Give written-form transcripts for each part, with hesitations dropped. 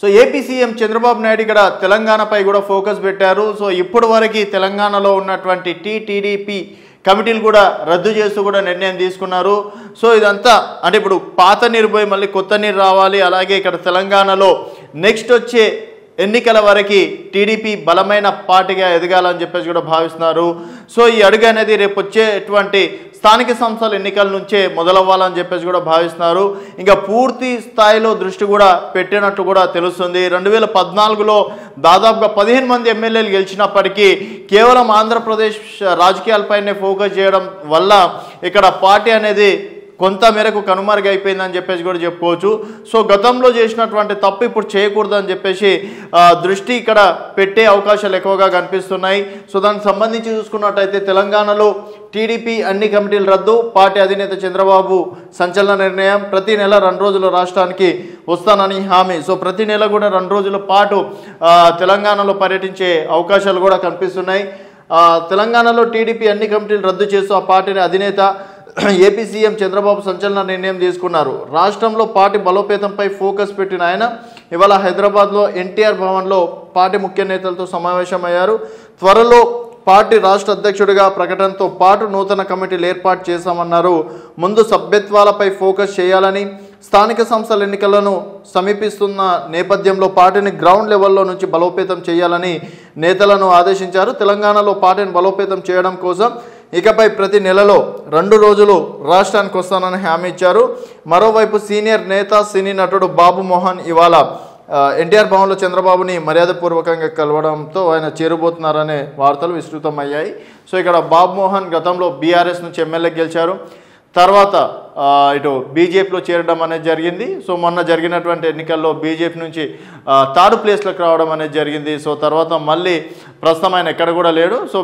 So AP CM Chandrababu Naidu ఇక్కడ తెలంగాణపై కూడా ఫోకస్ పెట్టారు. సో ఇప్పటి వరకు తెలంగాణలో ఉన్నటువంటి టీడీపీ కమిటీలు కూడా రద్దు చేస్తూ కూడా నిర్ణయం తీసుకున్నారు. సో ఇదంతా అంటే ఇప్పుడు పాత నీరు పోయి మళ్ళీ కొత్త నీరు రావాలి. అలాగే ఇక్కడ తెలంగాణలో నెక్స్ట్ వచ్చే ఎన్నికల వరకు టీడీపీ బలమైన పార్టీగా ఎదగాలని చెప్పేసి కూడా భావిస్తున్నారు. సో ఈ అడుగు అనేది రేపు వచ్చేటువంటి స్థానిక సంస్థల ఎన్నికల నుంచే మొదలవ్వాలని చెప్పేసి కూడా భావిస్తున్నారు. ఇంకా పూర్తి స్థాయిలో దృష్టి కూడా పెట్టినట్టు కూడా తెలుస్తుంది. 2014లో దాదాపుగా 15 మంది ఎమ్మెల్యేలు గెలిచినప్పటికీ కేవలం ఆంధ్రప్రదేశ్ రాజకీయాలపైనే ఫోకస్ చేయడం వల్ల ఇక్కడ పార్టీ అనేది కొంత మేరకు కనుమరుగైపోయిందని చెప్పేసి కూడా చెప్పుకోవచ్చు. సో గతంలో చేసినటువంటి తప్పు ఇప్పుడు చేయకూడదని చెప్పేసి దృష్టి ఇక్కడ పెట్టే అవకాశాలు ఎక్కువగా కనిపిస్తున్నాయి. సో దానికి సంబంధించి చూసుకున్నట్టయితే తెలంగాణలో టీడీపీ అన్ని కమిటీలు రద్దు, పార్టీ అధినేత చంద్రబాబు సంచలన నిర్ణయం. ప్రతి నెల 2 రోజులు రాష్ట్రానికి వస్తానని హామీ. సో ప్రతి నెల కూడా 2 రోజుల పాటు తెలంగాణలో పర్యటించే అవకాశాలు కూడా కనిపిస్తున్నాయి. తెలంగాణలో టీడీపీ అన్ని కమిటీలు రద్దు చేస్తూ ఆ పార్టీని అధినేత ఏపీ సీఎం చంద్రబాబు సంచలన నిర్ణయం తీసుకున్నారు. రాష్ట్రంలో పార్టీ బలోపేతంపై ఫోకస్ పెట్టిన ఆయన ఇవాళ హైదరాబాద్లో ఎన్టీఆర్ భవన్లో పార్టీ ముఖ్య నేతలతో సమావేశమయ్యారు. త్వరలో పార్టీ రాష్ట్ర అధ్యక్షుడిగా ప్రకటనతో పాటు నూతన కమిటీలు ఏర్పాటు చేశామన్నారు. ముందు సభ్యత్వాలపై ఫోకస్ చేయాలని, స్థానిక సంస్థల ఎన్నికలను సమీపిస్తున్న నేపథ్యంలో పార్టీని గ్రౌండ్ లెవెల్లో నుంచి బలోపేతం చేయాలని నేతలను ఆదేశించారు. తెలంగాణలో పార్టీని బలోపేతం చేయడం కోసం ఇకపై ప్రతి నెలలో 2 రోజులు రాష్ట్రానికి వస్తానని హామీ ఇచ్చారు. మరోవైపు సీనియర్ నేత సినీ నటుడు బాబు మోహన్ ఇవాళ ఎన్టీఆర్ భవన్లో చంద్రబాబుని మర్యాదపూర్వకంగా కలవడంతో ఆయన చేరబోతున్నారనే వార్తలు విస్తృతమయ్యాయి. సో ఇక్కడ బాబు మోహన్ గతంలో బీఆర్ఎస్ నుంచి ఎమ్మెల్యే గెలిచారు. తర్వాత ఇటు బీజేపీలో చేరడం అనేది జరిగింది. సో మొన్న జరిగినటువంటి ఎన్నికల్లో బీజేపీ నుంచి 3rd ప్లేస్లోకి రావడం అనేది జరిగింది. సో తర్వాత మళ్ళీ ప్రస్తుతం ఆయన ఎక్కడ కూడా లేడు. సో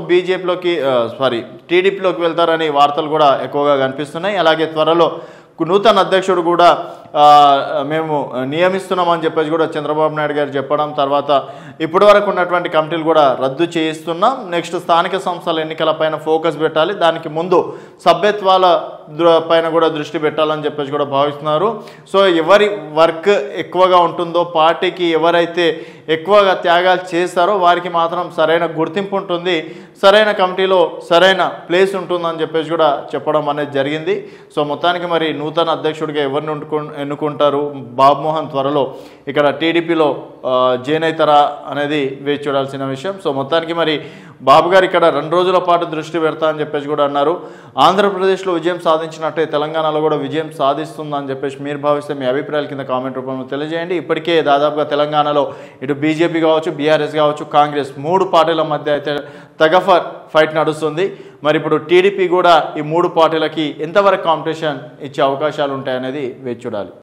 టీడీపీలోకి వెళ్తారని వార్తలు కూడా ఎక్కువగా కనిపిస్తున్నాయి. అలాగే త్వరలో నూతన అధ్యక్షుడు కూడా మేము నియమిస్తున్నామని చెప్పేసి కూడా చంద్రబాబు నాయుడు గారు చెప్పడం, తర్వాత ఇప్పటి వరకు ఉన్నటువంటి కమిటీలు కూడా రద్దు చేయిస్తున్నాం, నెక్స్ట్ స్థానిక సంస్థల ఎన్నికలపైన ఫోకస్ పెట్టాలి, దానికి ముందు సభ్యత్వాల పైన కూడా దృష్టి పెట్టాలని చెప్పేసి కూడా భావిస్తున్నారు. సో ఎవరి వర్క్ ఎక్కువగా ఉంటుందో, పార్టీకి ఎవరైతే ఎక్కువగా త్యాగాలు చేస్తారో వారికి మాత్రం సరైన గుర్తింపు ఉంటుంది, సరైన కమిటీలో సరైన ప్లేస్ ఉంటుందని చెప్పేసి కూడా చెప్పడం అనేది జరిగింది. సో మొత్తానికి మరి నూతన అధ్యక్షుడిగా ఎవరిని ఎన్నుకుంటారు, బాబు మోహన్ త్వరలో ఇక్కడ టీడీపీలో జాయిన్ అవుతారా అనేది వేచి చూడాల్సిన విషయం. సో మొత్తానికి మరి బాబు గారు ఇక్కడ 2 రోజుల పాటు దృష్టి పెడతా అని చెప్పేసి కూడా అన్నారు. ఆంధ్రప్రదేశ్లో విజయం సాధించినట్టే తెలంగాణలో కూడా విజయం సాధిస్తుందని చెప్పేసి మీరు భావిస్తే మీ అభిప్రాయాల కింద కామెంట్ రూపంలో తెలియజేయండి. ఇప్పటికే దాదాపుగా తెలంగాణలో ఇటు బీజేపీ కావచ్చు, బీఆర్ఎస్ కావచ్చు, కాంగ్రెస్ 3 పార్టీల మధ్య అయితే తగఫర్ ఫైట్ నడుస్తుంది. మరి ఇప్పుడు టీడీపీ కూడా ఈ 3 పార్టీలకి ఎంతవరకు కాంపిటీషన్ ఇచ్చే అవకాశాలు ఉంటాయనేది వేచి చూడాలి.